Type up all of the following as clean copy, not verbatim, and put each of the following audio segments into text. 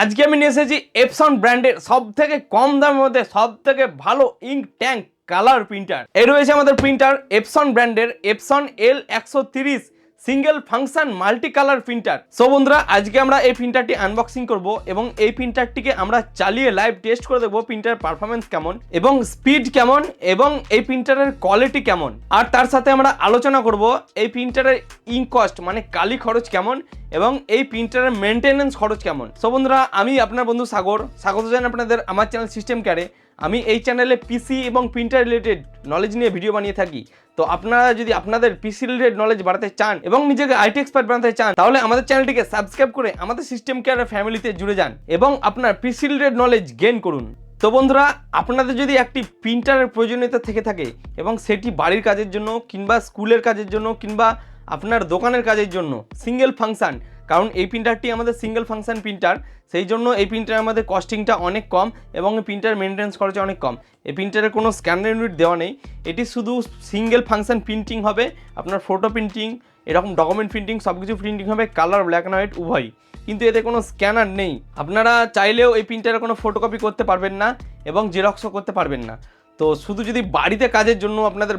আজকে আমি নিয়ে এসেছি এপসন ব্র্যান্ডের সব থেকে কম দামের মধ্যে সব থেকে ভালো ইঙ্ক ট্যাঙ্ক কালার প্রিন্টার। এই রয়েছে আমাদের প্রিন্টার এপসন ব্র্যান্ডের Epson L-130 single function multi colour printer. So বন্ধুরা, আজকে আমরা এই প্রিন্টারটি আনবক্সিং করব এবং এই প্রিন্টারটিকে আমরা চালিয়ে লাইভ টেস্ট করে দেখবো প্রিন্টারের পারফরমেন্স কেমন এবং স্পিড কেমন এবং এই প্রিন্টারের কোয়ালিটি কেমন। আর তার সাথে আমরা আলোচনা করব এই প্রিন্টারের ইঙ্ক কস্ট মানে কালি খরচ কেমন এবং এই প্রিন্টারের মেনটেনেন্স খরচ কেমন। সো বন্ধুরা, আমি আপনার বন্ধু সাগর, স্বাগত জানাই আপনাদের আমার চ্যানেল সিস্টেম কেয়ারে। আমি এই চ্যানেলে পিসি এবং প্রিন্টার রিলেটেড নলেজ নিয়ে ভিডিও বানিয়ে থাকি। তো আপনারা যদি আপনাদের পিসি রিলেটেড নলেজ বাড়াতে চান এবং নিজেকে আইটি এক্সপার্ট বানাতে চান, তাহলে আমাদের চ্যানেলটিকে সাবস্ক্রাইব করে আমাদের সিস্টেম কেয়ারের ফ্যামিলিতে জুড়ে যান এবং আপনার পিসি রিলেটেড নলেজ গেইন করুন। তো বন্ধুরা, আপনাদের যদি একটি প্রিন্টারের প্রয়োজনীয়তা থেকে থাকে এবং সেটি বাড়ির কাজের জন্য কিংবা স্কুলের কাজের জন্য কিংবা আপনার দোকানের কাজের জন্য সিঙ্গেল ফাংশন, কারণ এই প্রিন্টারটি আমাদের সিঙ্গেল ফাংশন প্রিন্টার, সেই জন্য এই প্রিন্টার আমাদের কস্টিংটা অনেক কম এবং এই প্রিন্টার মেনটেন্স খরচ অনেক কম। এই প্রিন্টারে কোনো স্ক্যানার ইউনিট দেওয়া নেই, এটি শুধু সিঙ্গেল ফাংশন প্রিন্টিং হবে। আপনার ফটো প্রিন্টিং, এরকম ডকুমেন্ট প্রিন্টিং সব কিছু প্রিন্টিং হবে, কালার ব্ল্যাক অ্যান্ড হোয়াইট উভয়ই, কিন্তু এতে কোনো স্ক্যানার নেই। আপনারা চাইলেও এই প্রিন্টারে কোনো ফটোকপি করতে পারবেন না এবং জেরক্সও করতে পারবেন না। তো শুধু যদি বাড়িতে কাজের জন্য আপনাদের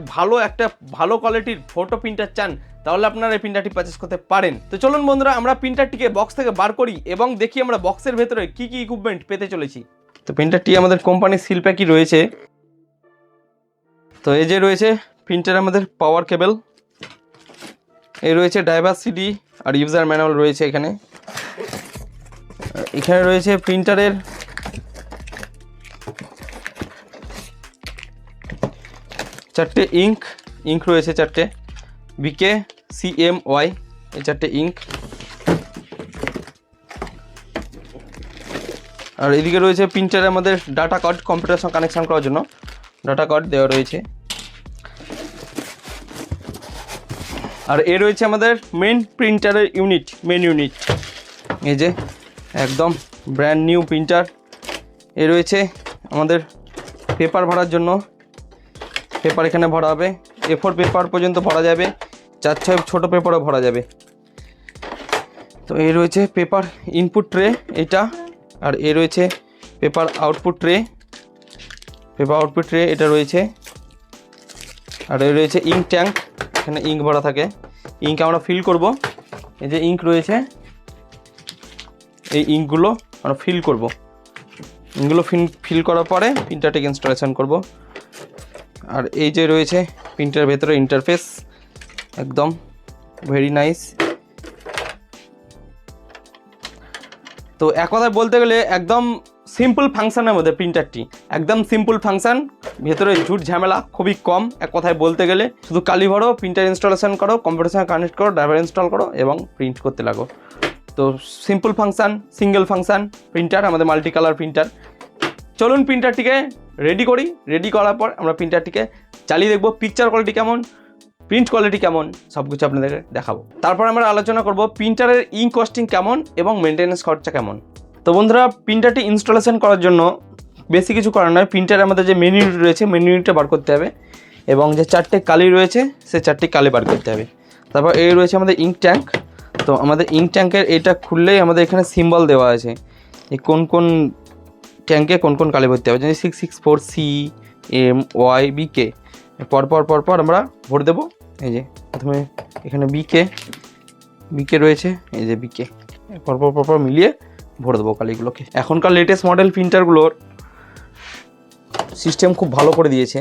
ভালো কোয়ালিটির ফটো প্রিন্টার চান, তাহলে আপনারা এই প্রিন্টারটি পারচেস করতে পারেন। তো চলুন বন্ধুরা, আমরা প্রিন্টারটিকে বক্স থেকে বার করি এবং দেখি আমরা বক্সের ভেতরে কি কি ইকুইপমেন্ট পেতে চলেছি। তো প্রিন্টারটি আমাদের কোম্পানির সিল প্যাকই রয়েছে। তো এই যে রয়েছে প্রিন্টার আমাদের পাওয়ার কেবল, এই রয়েছে ড্রাইভার সিডি আর ইউজার ম্যানুয়াল রয়েছে এখানে। এখানে রয়েছে প্রিন্টারের চারটে ইঙ্ক রয়েছে, চারটে বিকে CMY, এই চারটে ইঙ্ক। আর এদিকে রয়েছে প্রিন্টারে আমাদের ডাটা কার্ড, কম্পিউটারের সঙ্গে কানেকশন করার জন্য ডাটা কার্ড দেওয়া রয়েছে। আর এ রয়েছে আমাদের মেন প্রিন্টারের মেন ইউনিট, এই যে একদম ব্র্যান্ড নিউ প্রিন্টার। এ রয়েছে আমাদের পেপার ভরার জন্য, পেপার এখানে ভরা হবে, A4 পেপার পর্যন্ত ভরা যাবে, 4-6 ছোটো পেপারও ভরা যাবে। তো এই রয়েছে পেপার ইনপুট ট্রে এটা, আর এ রয়েছে পেপার আউটপুট ট্রে এটা রয়েছে। আর এই রয়েছে ইঙ্ক ট্যাঙ্ক, এখানে ইঙ্ক ভরা থাকে, ইঙ্ক আমরা ফিল করব। এই যে ইঙ্ক রয়েছে, এই ইঙ্কগুলো আমরা ফিল করব। ইঙ্কগুলো ফিল করার পরে প্রিন্টারটিকে ইনস্টলেশন করব। আর এই যে রয়েছে প্রিন্টারের ভেতরে ইন্টারফেস, একদম ভেরি নাইস। তো এক কথায় বলতে গেলে একদম সিম্পল ফাংশনের মধ্যে প্রিন্টারটি, একদম সিম্পল ফাংশন, ভেতরে ঝুট ঝামেলা খুবই কম। এক কথায় বলতে গেলে শুধু কালি ভরো, প্রিন্টার ইনস্টলেশন করো, কম্পিউটার সঙ্গে কানেক্ট করো, ড্রাইভার ইনস্টল করো এবং প্রিন্ট করতে লাগো। তো simple function, single function printer, আমাদের মাল্টি কালার প্রিন্টার। চলুন প্রিন্টারটিকে রেডি করার পর আমরা প্রিন্টারটিকে চালিয়ে দেখবো পিকচার কোয়ালিটি কেমন, প্রিন্ট কোয়ালিটি কেমন, সব কিছু আপনাদেরকে দেখাবো। তারপর আমরা আলোচনা করব প্রিন্টারের ইঙ্ক কস্টিং কেমন এবং মেনটেন্যান্স খরচা কেমন। তো বন্ধুরা, প্রিন্টারটি ইনস্টলেশন করার জন্য বেশি কিছু করার নয়, প্রিন্টারে আমাদের যে মেনু ইউনিট রয়েছে মেনু ইউনিটটা বার করতে হবে এবং যে চারটে কালি রয়েছে সে চারটে কালি বার করতে হবে। তারপর এই রয়েছে আমাদের ইঙ্ক ট্যাঙ্ক। তো আমাদের ইঙ্ক ট্যাঙ্কের এটা খুললেই আমাদের এখানে সিম্বল দেওয়া আছে এই কোন ট্যাঙ্কে কোন কালি ভরতে হবে, যেমন 664 CMY BK পরপর আমরা ভরে দেবো। এই যে প্রথমে এখানে বিকে রয়েছে, এই যে বিকে পরপর মিলিয়ে ভরে দেবো কালিগুলোকে। এখনকার লেটেস্ট মডেল প্রিন্টারগুলোর সিস্টেম খুব ভালো করে দিয়েছে,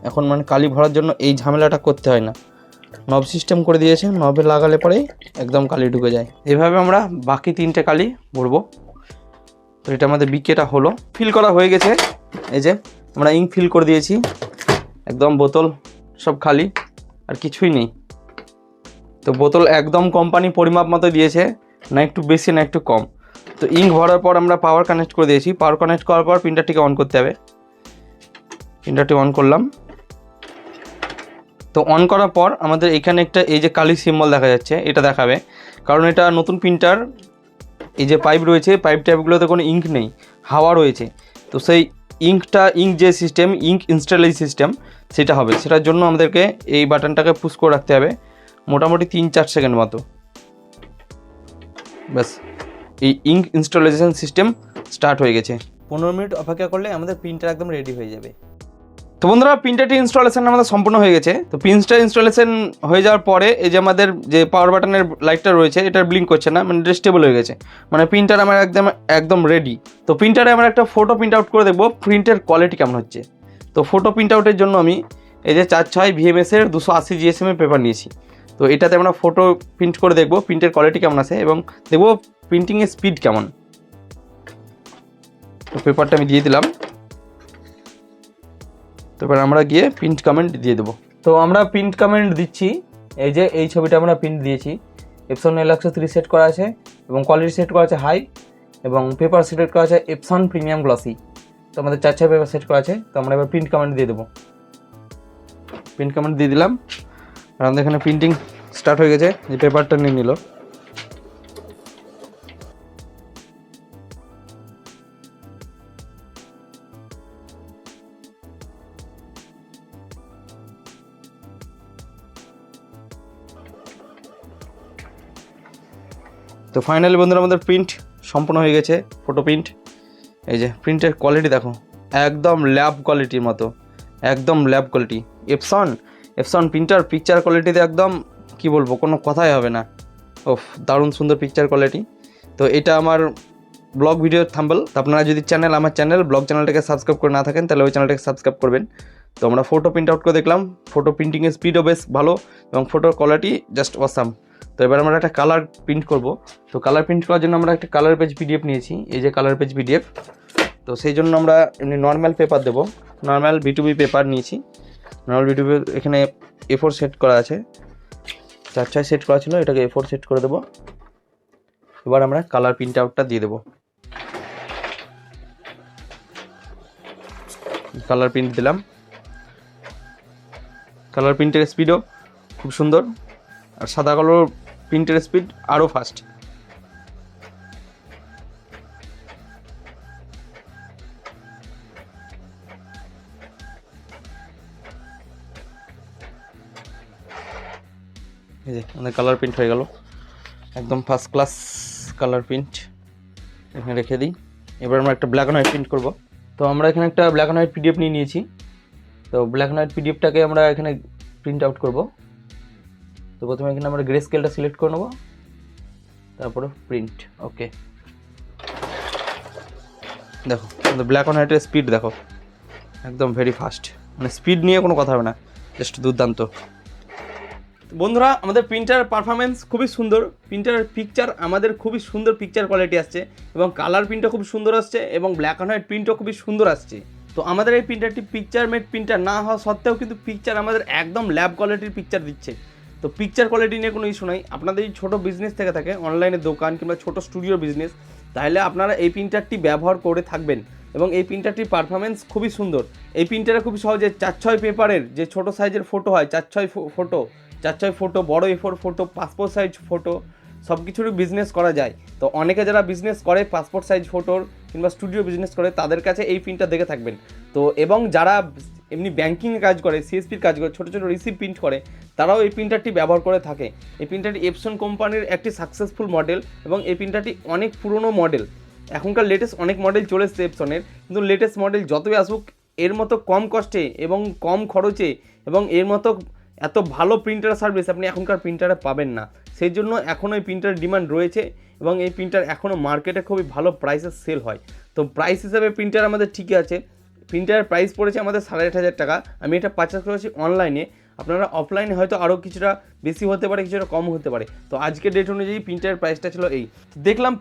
এখন মানে কালি ভরার জন্য এই ঝামেলাটা করতে হয় না, নব সিস্টেম করে দিয়েছে, নবে লাগালে পরেই একদম কালি ঢুকে যায়। এভাবে আমরা বাকি 3টে কালি ভরবো। তো এটা আমাদের বিকেটা হলো, ফিল করা হয়ে গেছে। এই যে আমরা ইঙ্ক ফিল করে দিয়েছি, একদম বোতল সব খালি, আর কিছুই নেই। তো বোতল একদম কোম্পানি পরিমাপ মতো দিয়েছে, না একটু বেশি না একটু কম। তো ইঙ্ক ভরার পর আমরা পাওয়ার কানেক্ট করে দিয়েছি, পাওয়ার কানেক্ট করার পর প্রিন্টারটিকে অন করতে হবে। প্রিন্টারটি অন করলাম। তো অন করার পর আমাদের এখানে একটা এই যে কালি সিম্বল দেখা যাচ্ছে এটা দেখাবে, কারণ এটা নতুন প্রিন্টার। এই যে পাইপ রয়েছে, পাইপ টাইপগুলোতে কোনো ইঙ্ক নেই, হাওয়া রয়েছে। তো সেই ইঙ্ক যে সিস্টেম, ইঙ্ক ইনস্টলেশন সিস্টেম, সেটা হবে। সেটার জন্য আমাদেরকে এই বাটনটাকে পুশ করে রাখতে হবে মোটামুটি 3-4 সেকেন্ড মতো, ব্যাস এই ইঙ্ক ইনস্টলেশন সিস্টেম স্টার্ট হয়ে গেছে। 15 মিনিট অপেক্ষা করলে আমাদের প্রিন্টার একদম রেডি হয়ে যাবে। তো বন্ধুরা প্রিন্টারটি ইনস্টলেশন আমাদের সম্পূর্ণ হয়ে গেছে। তো প্রিন্টার ইনস্টলেশন হয়ে যাওয়ার পরে এই যে আমাদের যে পাওয়ার বাটনের লাইটটা রয়েছে এটার ব্লিঙ্ক করছে না, মানে স্টেবল হয়ে গেছে, মানে প্রিন্টার আমার একদম রেডি। তো প্রিন্টারে আমরা একটা ফটো প্রিন্ট আউট করে দেখবো প্রিন্টের কোয়ালিটি কেমন হচ্ছে। তো ফটো প্রিন্ট আউটের জন্য আমি এই যে 4/6 VMS-এর 280 GSM-এর পেপার নিয়েছি। তো এটাতে আমরা ফটো প্রিন্ট করে দেখবো প্রিন্টের কোয়ালিটি কেমন আছে এবং দেখবো প্রিন্টিংয়ের স্পিড কেমন। তো পেপারটা আমি দিয়ে দিলাম। তো এবার আমরা গিয়ে প্রিন্ট কমেন্ট দিয়ে দেবো। তো আমরা প্রিন্ট কমেন্ট দিচ্ছি। এই যে এই ছবিটা আমরা প্রিন্ট দিয়েছি। এপসন L-130 সেট করা আছে এবং কোয়ালিটি সেট করা আছে হাই এবং পেপার সিলেক্ট করা আছে এপসন প্রিমিয়াম গ্লসি। তো আমাদের 4/6 পেপার সেট করা আছে। তো আমরা এবার প্রিন্ট কমেন্ট দিয়ে দেবো। প্রিন্ট কমেন্ট দিয়ে দিলাম আর আমাদের এখানে প্রিন্টিং স্টার্ট হয়ে গেছে। যে পেপারটা নিয়ে নিল। তো ফাইনালি বন্ধুরা আমাদের প্রিন্ট সম্পূর্ণ হয়ে গেছে, ফটো প্রিন্ট। এই যে প্রিন্টের কোয়ালিটি দেখো, একদম ল্যাব কোয়ালিটির মতো, একদম lab quality. Epson printer picture কোয়ালিটিতে একদম কি বলবো, কোনো কথাই হবে না। ওফ, দারুণ সুন্দর পিকচার কোয়ালিটি। তো এটা আমার ব্লগ ভিডিওর থাম্বনেল। তো আপনারা যদি আমার ব্লগ চ্যানেলটাকে সাবস্ক্রাইব করে না থাকেন তাহলে ওই চ্যানেলটাকে সাবস্ক্রাইব করবেন। তো আমরা ফটো প্রিন্ট আউট করে দেখলাম, ফটো প্রিন্টিংয়ের স্পিডও বেশ ভালো এবং ফটোর কোয়ালিটি জাস্ট অসাম। তো এবার আমরা একটা কালার প্রিন্ট করব। তো কালার প্রিন্ট করার জন্য আমরা একটা কালার পেজ PDF নিয়েছি। এই যে কালার পেজ PDF। তো সেই জন্য আমরা এমনি নর্মাল পেপার দেবো, নর্মাল B2B পেপার নিয়েছি। নর্মাল B2B এখানে A4 সেট করা আছে, 4/6 সেট করা ছিল, এটাকে A4 সেট করে দেবো। এবার আমরা কালার প্রিন্ট আউটটা দিয়ে দেবো। কালার প্রিন্ট দিলাম। কালার প্রিন্টের স্পিডও খুব সুন্দর আর সাদা কালো প্রিন্টের স্পিড আরও ফাস্ট। এই যে আমাদের কালার প্রিন্ট হয়ে গেল, একদম ফার্স্ট ক্লাস কালার প্রিন্ট। এখানে রেখে দিই। এবার আমরা একটা ব্ল্যাক অ্যান্ড হোয়াইট প্রিন্ট করব। তো আমরা এখানে একটা ব্ল্যাক অ্যান্ড হোয়াইট PDF নিয়ে নিয়েছি। তো ব্ল্যাক অ্যান্ড হোয়াইট PDFটাকে আমরা এখানে প্রিন্ট আউট করব। তো প্রথমে এখানে আমরা গ্রে স্কেলটা সিলেক্ট করে নেব, তারপরে প্রিন্ট। ওকে, দেখো আমাদের ব্ল্যাক অ্যান্ড হোয়াইটের স্পিড দেখো, একদম ভেরি ফাস্ট, মানে স্পিড নিয়ে কোনো কথা হবে না, জাস্ট দুর্দান্ত। বন্ধুরা আমাদের প্রিন্টার পারফরমেন্স খুবই সুন্দর, প্রিন্টারের পিকচার আমাদের খুবই সুন্দর পিকচার কোয়ালিটি আসছে এবং কালার প্রিন্টও খুব সুন্দর আসছে এবং ব্ল্যাক অ্যান্ড হোয়াইট প্রিন্টও খুবই সুন্দর আসছে। তো আমাদের এই প্রিন্টারটি পিকচার মেড প্রিন্টার না হওয়া সত্ত্বেও কিন্তু পিকচার আমাদের একদম ল্যাব কোয়ালিটির পিকচার দিচ্ছে। তো পিকচার কোয়ালিটি নিয়ে কোনো ইস্যু নাই। আপনাদের এই ছোটো বিজনেস থেকে থাকে, অনলাইনে দোকান কিংবা ছোটো স্টুডিও বিজনেস, তাহলে আপনারা এই প্রিন্টারটি ব্যবহার করে থাকবেন এবং এই প্রিন্টারটির পারফরমেন্স খুবই সুন্দর। এই প্রিন্টারে খুব সহজে 4/6 পেপারের যে ছোটো সাইজের ফটো হয়, 4/6 ফটো, বড় A4 photo, passport size photo, সব কিছুরই বিজনেস করা যায়। তো অনেকে যারা বিজনেস করে পাসপোর্ট সাইজ ফটোর কিংবা স্টুডিও বিজনেস করে, তাদের কাছে এই প্রিন্টার দেখে থাকবেন। তো এবং যারা এমনি ব্যাঙ্কিংয়ে কাজ করে, CSPর কাজ করে, ছোটো ছোটো রিসিপ্ট প্রিন্ট করে, তারাও এই প্রিন্টারটি ব্যবহার করে থাকে। এই প্রিন্টারটি এপসন কোম্পানির একটি সাকসেসফুল মডেল এবং এই প্রিন্টারটি অনেক পুরনো মডেল। এখনকার লেটেস্ট অনেক মডেল চলে এসছে এপসনের, কিন্তু লেটেস্ট মডেল যতই আসুক এর মতো কম কস্টে এবং কম খরচে এবং এর মতো এত ভালো প্রিন্টার সার্ভিস আপনি এখনকার প্রিন্টারে পাবেন না। সেই জন্য এখনও এই প্রিন্টারের ডিমান্ড রয়েছে এবং এই প্রিন্টার এখনও মার্কেটে খুবই ভালো প্রাইসে সেল হয়। তো প্রাইস হিসাবে প্রিন্টার আমাদের ঠিকই আছে। প্রিন্টারের প্রাইস পড়েছে আমাদের 8,500 টাকা। আমি এটা পারচেস করেছি অনলাইনে, আপনারা অফলাইনে হয়তো আরও কিছুটা বেশি হতে পারে, কিছুটা কম হতে পারে। তো আজকের ডেট অনুযায়ী প্রিন্টারের প্রাইসটা ছিল এই। দেখলাম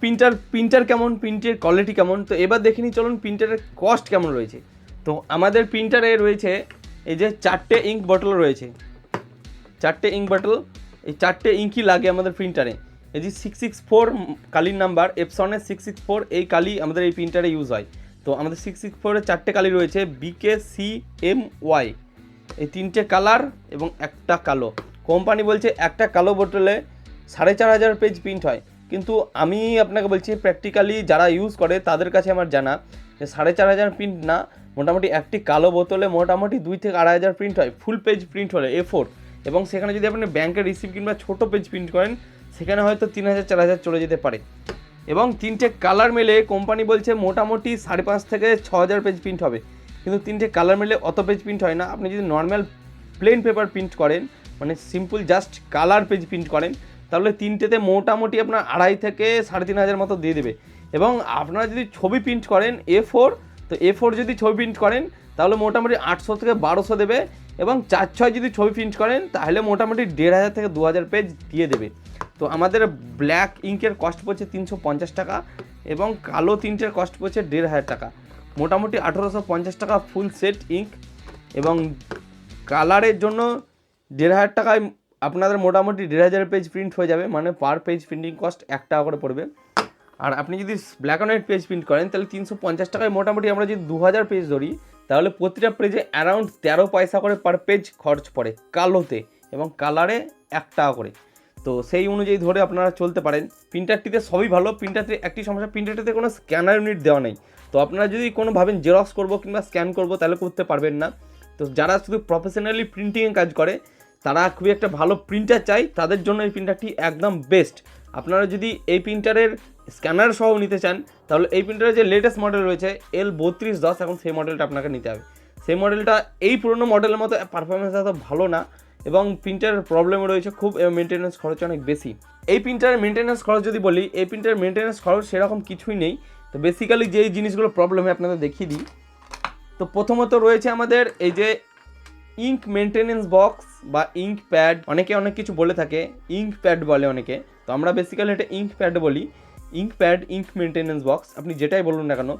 প্রিন্টার কেমন, প্রিন্টের কোয়ালিটি কেমন। তো এবার দেখে নিই চলুন প্রিন্টারের কস্ট কেমন রয়েছে। তো আমাদের প্রিন্টারে রয়েছে এই যে 4টে ইঙ্ক বটল রয়েছে, 4টে ইঙ্ক বটল। এই 4টে ইঙ্কই লাগে আমাদের প্রিন্টারে। এই যে 664 কালির নাম্বার, এপসনের 664 এই কালি আমাদের এই প্রিন্টারে ইউজ হয়। তো আমাদের 664-এর 4টে কালি রয়েছে, BKCMY, এই 3টে কালার এবং একটা কালো। কোম্পানি বলছে একটা কালো বোতলে 4,500 পেজ প্রিন্ট হয়, কিন্তু আমি আপনাকে বলছি প্র্যাকটিক্যালি যারা ইউজ করে তাদের কাছে আমার জানা যে 4,500 প্রিন্ট না, মোটামুটি একটি কালো বোতলে মোটামুটি 2 থেকে 2,500 প্রিন্ট হয় ফুল পেজ প্রিন্ট হলে A4। এবং সেখানে যদি আপনি ব্যাংকের রিসিপ্ট কিংবা ছোটো পেজ প্রিন্ট করেন সেখানে হয়তো 3,000-4,000 চলে যেতে পারে। এবং 3টে কালার মিলে কোম্পানি বলছে মোটামুটি 5.5 থেকে 6,000 পেজ প্রিন্ট হবে, কিন্তু 3টে কালার মিলে অত পেজ প্রিন্ট হয় না। আপনি যদি নর্মাল প্লেন পেপার প্রিন্ট করেন, মানে simple just colour page print করেন, তাহলে 3টেতে মোটামুটি আপনার 2.5 থেকে 3,500 মতো দিয়ে দেবে। এবং আপনারা যদি ছবি প্রিন্ট করেন A4, তো A4 যদি ছবি প্রিন্ট করেন তাহলে মোটামুটি 800 থেকে 1200 দেবে। এবং 4/6 যদি ছবি প্রিন্ট করেন তাহলে মোটামুটি 1,500 থেকে 2,000 পেজ দিয়ে দেবে। তো আমাদের ব্ল্যাক ইঙ্কের কস্ট পড়ছে 350 টাকা এবং কালো 3টের কস্ট পড়ছে 1,500 টাকা, মোটামুটি 1,850 টাকা ফুল সেট ইঙ্ক। এবং কালারের জন্য 1,500 টাকায় আপনাদের মোটামুটি 1,500 পেজ প্রিন্ট হয়ে যাবে, মানে পার পেজ প্রিন্টিং কস্ট 1 টাকা করে পড়বে। আর আপনি যদি black and white page print করেন তাহলে 350 টাকায় মোটামুটি আমরা যদি 2,000 পেজ ধরি তাহলে প্রতিটা পেজে অ্যারাউন্ড 13 পয়সা করে পার পেজ খরচ পড়ে কালোতে, এবং কালারে 1 টাকা করে। তো সেই অনুযায়ী ধরে আপনারা চলতে পারেন। প্রিন্টারটিতে সবই ভালো, প্রিন্টারটিতে একটি সমস্যা, প্রিন্টারটিতে কোনো স্ক্যানার ইউনিট দেওয়া নেই। তো আপনারা যদি কোনো ভাবেন জেরক্স করবো কিংবা স্ক্যান করবো তাহলে করতে পারবেন না। তো যারা শুধু প্রফেশনালি প্রিন্টিংয়ে কাজ করে, তারা খুবই একটা ভালো প্রিন্টার চাই, তাদের জন্য এই প্রিন্টারটি একদম বেস্ট। আপনারা যদি এই প্রিন্টারের স্ক্যানার সহ নিতে চান তাহলে এই প্রিন্টারের যে লেটেস্ট মডেল রয়েছে L-3210, এখন সেই মডেলটা আপনাকে নিতে হবে। সেই মডেলটা এই পুরনো মডেলের মতো পারফরমেন্স এত ভালো না, এবং প্রিন্টারের প্রবলেম রয়েছে খুব, মেনটেন্যান্স খরচ অনেক বেশি। এই প্রিন্টারের মেনটেন্যান্স খরচ যদি বলি, এই প্রিন্টারের মেনটেন্যান্স খরচ সেরকম কিছুই নেই। তো বেসিক্যালি যেই জিনিসগুলো প্রবলেম হয় আপনাদের দেখিয়ে দিই। তো প্রথমত রয়েছে আমাদের এই যে ইঙ্ক মেনটেন্যান্স বক্স বা ইঙ্ক প্যাড, অনেকে অনেক কিছু বলে থাকে, ইঙ্ক প্যাড বলে অনেকে, তো আমরা বেসিক্যালি এটা ইঙ্ক প্যাড বলি। Ink pad, ink maintenance box, আপনি যেটাই বলুন না কেন,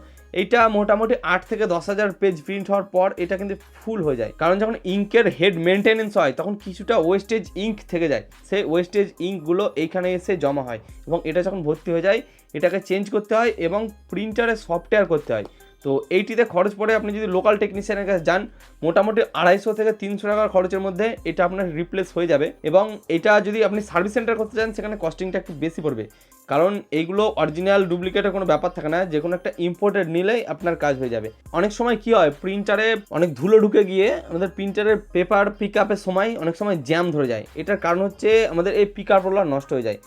এইটা মোটামুটি 8 থেকে 10,000 পেজ প্রিন্ট হওয়ার পর এটা কিন্তু ফুল হয়ে যায়। কারণ যখন ইঙ্কের হেড মেনটেন্যান্স হয় তখন কিছুটা ওয়েস্টেজ ইঙ্ক থেকে যায়, সেই ওয়েস্টেজ ইঙ্কগুলো এইখানে এসে জমা হয়, এবং এটা যখন ভর্তি হয়ে যায় এটাকে চেঞ্জ করতে হয় এবং প্রিন্টারে সফটওয়্যার করতে হয়। তো এইটিতে খরচ পড়ে, আপনি যদি লোকাল টেকনিশিয়ানের কাছে যান মোটামুটি 250 থেকে 300 টাকার খরচের মধ্যে এটা আপনার রিপ্লেস হয়ে যাবে। এবং এটা যদি আপনি সার্ভিস সেন্টার করতে চান সেখানে কস্টিংটা একটু বেশি পড়বে, কারণ এইগুলো অরিজিনাল ডুপ্লিকেটের কোনো ব্যাপার থাকে না, যে কোনো একটা ইম্পোর্টেড নিলেই আপনার কাজ হয়ে যাবে। অনেক সময় কি হয়, প্রিন্টারে অনেক ধুলো ঢুকে গিয়ে আমাদের প্রিন্টারের পেপার পিক আপের সময় অনেক সময় জ্যাম ধরে যায়। এটার কারণ হচ্ছে আমাদের এই পিক আপ রোলার নষ্ট হয়ে যায়।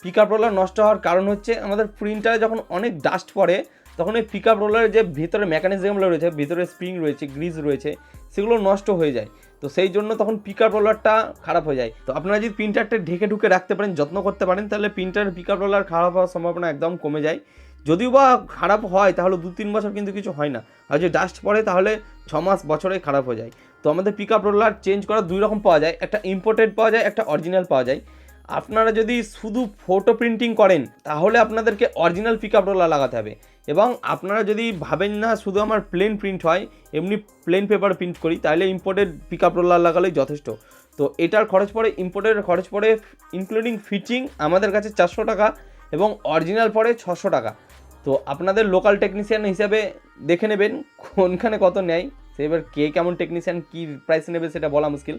পিক আপ রোলার নষ্ট হওয়ার কারণ হচ্ছে আমাদের প্রিন্টারে যখন অনেক ডাস্ট পড়ে তখন এই পিক আপ রোলারের যে ভিতরে মেকানিজমগুলো রয়েছে, ভিতরে স্প্রিং রয়েছে, গ্রিজ রয়েছে, সেগুলো নষ্ট হয়ে যায়। তো সেই জন্য তখন পিক আপ রোলারটা খারাপ হয়ে যায়। তো আপনারা যদি প্রিন্টারটা ঢেকে ঢুকে রাখতে পারেন, যত্ন করতে পারেন, তাহলে প্রিন্টারের পিক আপ রোলার খারাপ হওয়ার সম্ভাবনা একদম কমে যায়। যদিও বা খারাপ হয় তাহলে 2-3 বছর কিন্তু কিছু হয় না, আর যদি ডাস্ট পড়ে তাহলে 6 মাস বছরে খারাপ হয়ে যায়। তো আমাদের পিক আপ রোলার চেঞ্জ করা 2 রকম পাওয়া যায়, একটা ইম্পোর্টেড পাওয়া যায়, একটা অরিজিনাল পাওয়া যায়। আপনারা যদি শুধু ফটো প্রিন্টিং করেন তাহলে আপনাদেরকে অরিজিনাল পিক আপ রোলার লাগাতে হবে। এবং আপনারা যদি ভাবেন না শুধু আমার প্লেন প্রিন্ট হয়, এমনি প্লেন পেপার প্রিন্ট করি, তাহলে ইম্পোর্টেড পিক আপ রোলার লাগালেই যথেষ্ট। তো এটার খরচ পড়ে, ইম্পোর্টের খরচ পড়ে ইনক্লুডিং ফিটিং আমাদের কাছে 400 টাকা এবং অরিজিনাল পড়ে 600 টাকা। তো আপনাদের লোকাল টেকনিশিয়ান হিসাবে দেখে নেবেন কোনখানে কত নেয়, সে এবার কে কেমন টেকনিশিয়ান কী প্রাইস নেবে সেটা বলা মুশকিল।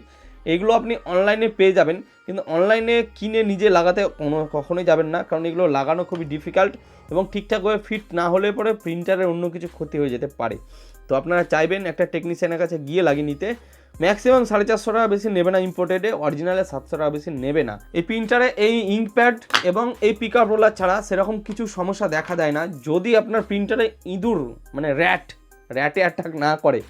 এগুলো আপনি অনলাইনে পেয়ে যাবেন, কিন্তু অনলাইনে কিনে নিজে লাগাতে কখনোই যাবেন না, কারণ এগুলো লাগানো খুবই ডিফিকাল্ট এবং ঠিকঠাকভাবে ফিট না হলে পরে প্রিন্টারের অন্য কিছু ক্ষতি হয়ে যেতে পারে। তো আপনারা চাইবেন একটা টেকনিশিয়ানের কাছে গিয়ে লাগিয়ে নিতে। ম্যাক্সিমাম 450 টাকা বেশি নেবে না, ইম্পোর্টেডে অরিজিনালে 700 টাকা বেশি নেবে না। এই প্রিন্টারে এই ইঙ্ক প্যাড এবং এই পিক আপ রোলার ছাড়া সেরকম কিছু সমস্যা দেখা দেয় না, যদি আপনার প্রিন্টারে ইঁদুর মানে র্যাটে অ্যাটাক না করে।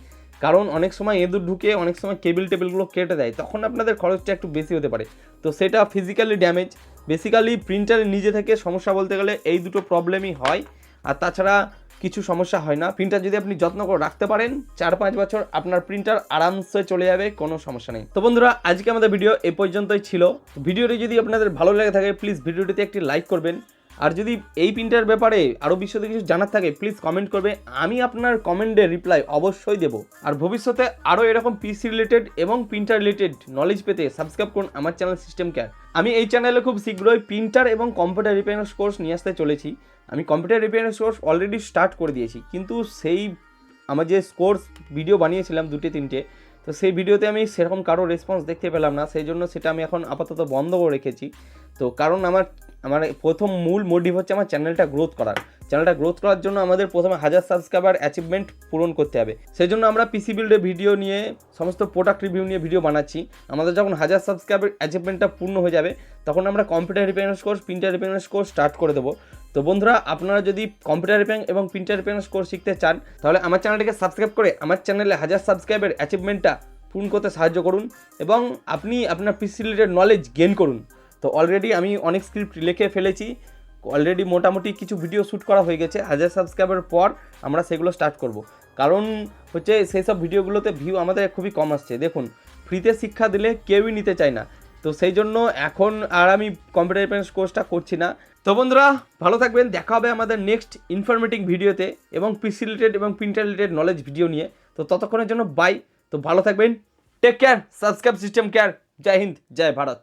কারণ অনেক সময় ইঁদুর ঢুকে অনেক সময় টেবিলগুলো কেটে দেয়, তখন আপনাদের খরচটা একটু বেশি হতে পারে। তো সেটা ফিজিক্যালি ড্যামেজ। বেসিক্যালি প্রিন্টারে নিজে থেকে সমস্যা বলতে গেলে এই দুটো প্রবলেমই হয়, আর তাছাড়া কিছু সমস্যা হয় না। প্রিন্টার যদি আপনি যত্ন করে রাখতে পারেন 4-5 বছর আপনার প্রিন্টার আরামসে চলে যাবে, কোনো সমস্যা নেই। তো বন্ধুরা, আজকে আমাদের ভিডিও এ পর্যন্তই ছিল। ভিডিওটি যদি আপনাদের ভালো লেগে থাকে প্লিজ ভিডিওটিতে একটি লাইক করবেন, আর যদি এই প্রিন্টার ব্যাপারে আরও বিশদে কিছু জানার থাকে প্লিজ কমেন্ট করবে, আমি আপনার কমেন্টে রিপ্লাই অবশ্যই দেবো। আর ভবিষ্যতে আরও এরকম পিসি রিলেটেড এবং প্রিন্টার রিলেটেড নলেজ পেতে সাবস্ক্রাইব করুন আমার চ্যানেল সিস্টেম কেয়ার। আমি এই চ্যানেলে খুব শীঘ্রই প্রিন্টার এবং কম্পিউটার রিপেয়ার্স কোর্স নিয়ে আসতে চলেছি। আমি computer repairs course already start করে দিয়েছি, কিন্তু সেই আমার যে কোর্স ভিডিও বানিয়েছিলাম 2-3টে, তো সেই ভিডিওতে আমি সেরকম কারো রেসপন্স দেখতে পেলাম না, সেই জন্য সেটা আমি এখন আপাতত বন্ধ করে রেখেছি। তো কারণ আমার প্রথম মূল মোটিভ হচ্ছে আমার চ্যানেলটা গ্রোথ করার জন্য আমাদের প্রথমে 1000 সাবস্ক্রাইবার অ্যাচিভমেন্ট পূরণ করতে হবে। সেই জন্য আমরা পিসি বিল্ডের ভিডিও নিয়ে, সমস্ত প্রোডাক্ট রিভিউ নিয়ে ভিডিও বানাচ্ছি। আমাদের যখন 1000 সাবস্ক্রাইবার অ্যাচিভমেন্টটা পূর্ণ হয়ে যাবে তখন আমরা computer repairs course, printer repairs course start করে দেবো। তো বন্ধুরা, আপনারা যদি কম্পিউটার রিপেয়ারিং এবং প্রিন্টার রিপেয়ারিং কোর্স শিখতে চান তাহলে আমার চ্যানেলটিকে সাবস্ক্রাইব করে আমার চ্যানেলে 1000 সাবস্ক্রাইবের অ্যাচিভমেন্টটা পূরণ করতে সাহায্য করুন এবং আপনি আপনার পিসি রিলেটেড নলেজ গেইন করুন। তো অলরেডি আমি অনেক স্ক্রিপ্ট লিখে ফেলেছি, অলরেডি মোটামুটি কিছু ভিডিও শ্যুট করা হয়ে গেছে। 1000 সাবস্ক্রাইবের পর আমরা সেগুলো স্টার্ট করব, কারণ হচ্ছে সেই সব ভিডিওগুলোতে ভিউ আমাদের খুবই কম আসছে। দেখুন, ফ্রিতে শিক্ষা দিলে কেউই নিতে চায় না, তো সেই জন্য এখন আর আমি কম্পিউটার রিপেয়ারিং কোর্সটা করছি না। তো বন্ধুরা, ভালো থাকবেন, দেখা হবে আমাদের নেক্সট ইনফরমেটিভ ভিডিওতে এবং পিসি রিলেটেড এবং প্রিন্টার রিলেটেড নলেজ ভিডিও নিয়ে। তো ততক্ষণের জন্য বাই। তো ভালো থাকবেন, take care, subscribe system care. জয় হিন্দ, জয় ভারত।